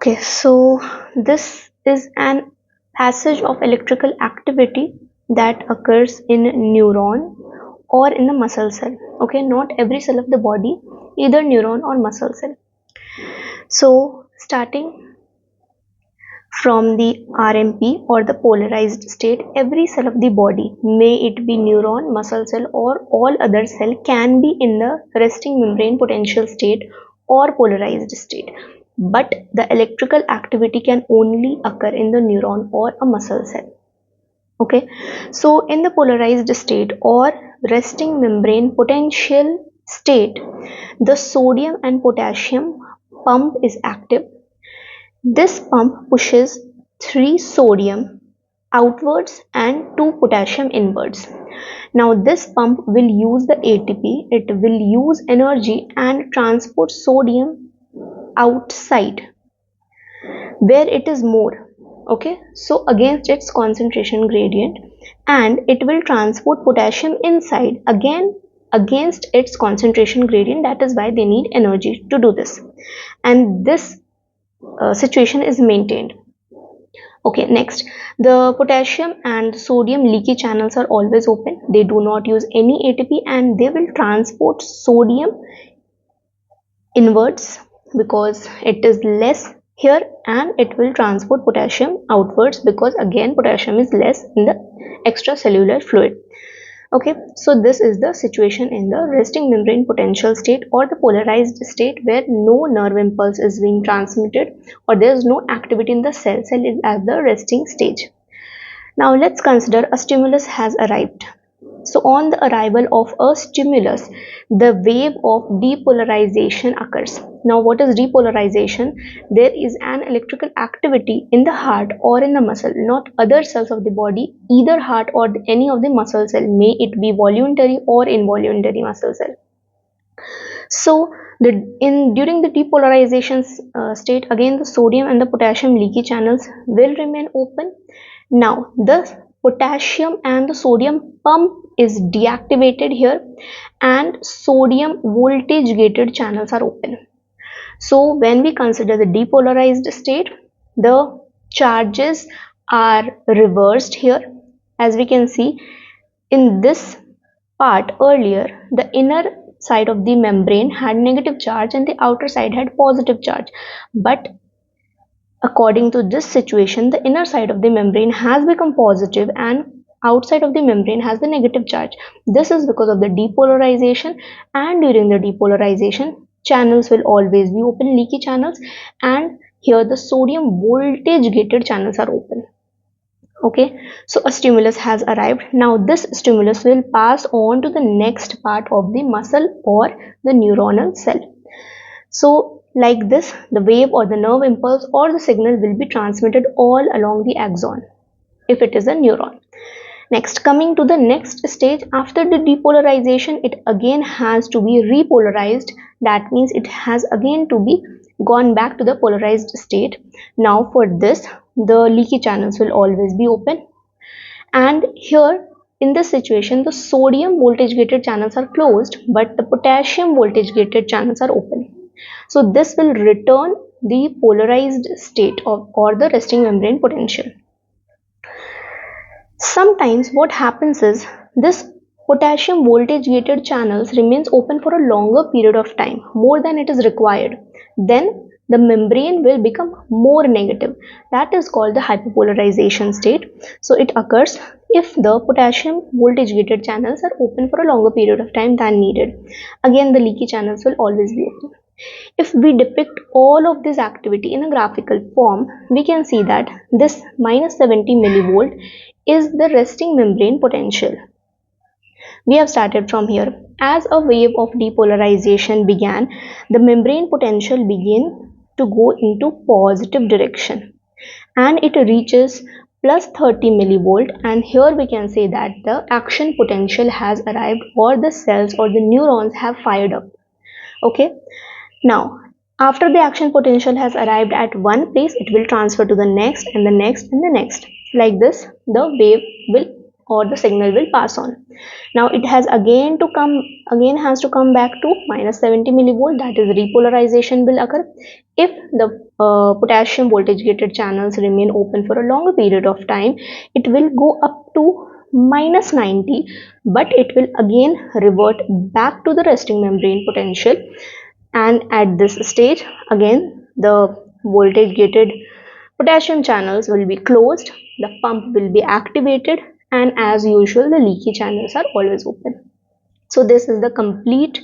Okay, so this is an passage of electrical activity that occurs in neuron or in the muscle cell. Okay, not every cell of the body, either neuron or muscle cell. So, starting from the RMP or the polarized state, every cell of the body, may it be neuron, muscle cell, or all other cell, can be in the resting membrane potential state or polarized state. But the electrical activity can only occur in the neuron or a muscle cell. Okay, so in the polarized state or resting membrane potential state, the sodium and potassium pump is active. This pump pushes 3 sodium outwards and 2 potassium inwards. Now this pump will use the ATP, it will use energy and transport sodium outside where it is more. Okay, so against its concentration gradient, and it will transport potassium inside again against its concentration gradient. That is why they need energy to do this, and this situation is maintained. Okay, next, the potassium and sodium leaky channels are always open. They do not use any ATP and they will transport sodium inwards because it is less here, and it will transport potassium outwards because again potassium is less in the extracellular fluid. Okay, so this is the situation in the resting membrane potential state or the polarized state where no nerve impulse is being transmitted or there is no activity in the cell. Cell is at the resting stage. Now let's consider a stimulus has arrived. So on the arrival of a stimulus, the wave of depolarization occurs. Now what is depolarization? There is an electrical activity in the heart or in the muscle, not other cells of the body, either heart or any of the muscle cell, may it be voluntary or involuntary muscle cell. So during the depolarization state, again the sodium and the potassium leaky channels will remain open. Now the potassium and the sodium pump is deactivated here, and sodium voltage gated channels are open. So when we consider the depolarized state, the charges are reversed here. As we can see in this part earlier, the inner side of the membrane had negative charge and the outer side had positive charge, but according to this situation, the inner side of the membrane has become positive and outside of the membrane has the negative charge. This is because of the depolarization, and during the depolarization, channels will always be open, leaky channels, and here the sodium voltage gated channels are open. Okay, so a stimulus has arrived. Now this stimulus will pass on to the next part of the muscle or the neuronal cell. So like this, the wave or the nerve impulse or the signal will be transmitted all along the axon if it is a neuron. Next, coming to the next stage, after the depolarization, it again has to be repolarized. That means it has again to be gone back to the polarized state. Now for this, the leaky channels will always be open, and here in this situation the sodium voltage gated channels are closed but the potassium voltage gated channels are open. So this will return the polarized state of or the resting membrane potential. Sometimes what happens is this potassium voltage gated channels remains open for a longer period of time, more than it is required. Then the membrane will become more negative. That is called the hyperpolarization state. So it occurs if the potassium voltage gated channels are open for a longer period of time than needed. Again, the leaky channels will always be open. If we depict all of this activity in a graphical form, we can see that this minus 70 millivolt is the resting membrane potential. We have started from here. As a wave of depolarization began, the membrane potential began to go into positive direction and it reaches plus 30 millivolt, and here we can say that the action potential has arrived or the cells or the neurons have fired up. Okay, now after the action potential has arrived at one place, it will transfer to the next and the next and the next. Like this, the wave will or the signal will pass on. Now it has again to come back to minus 70 millivolt, that is repolarization will occur. If the potassium voltage gated channels remain open for a longer period of time, it will go up to minus 90, but it will again revert back to the resting membrane potential, and at this stage again the voltage gated potassium channels will be closed, the pump will be activated, and as usual the leaky channels are always open. So this is the complete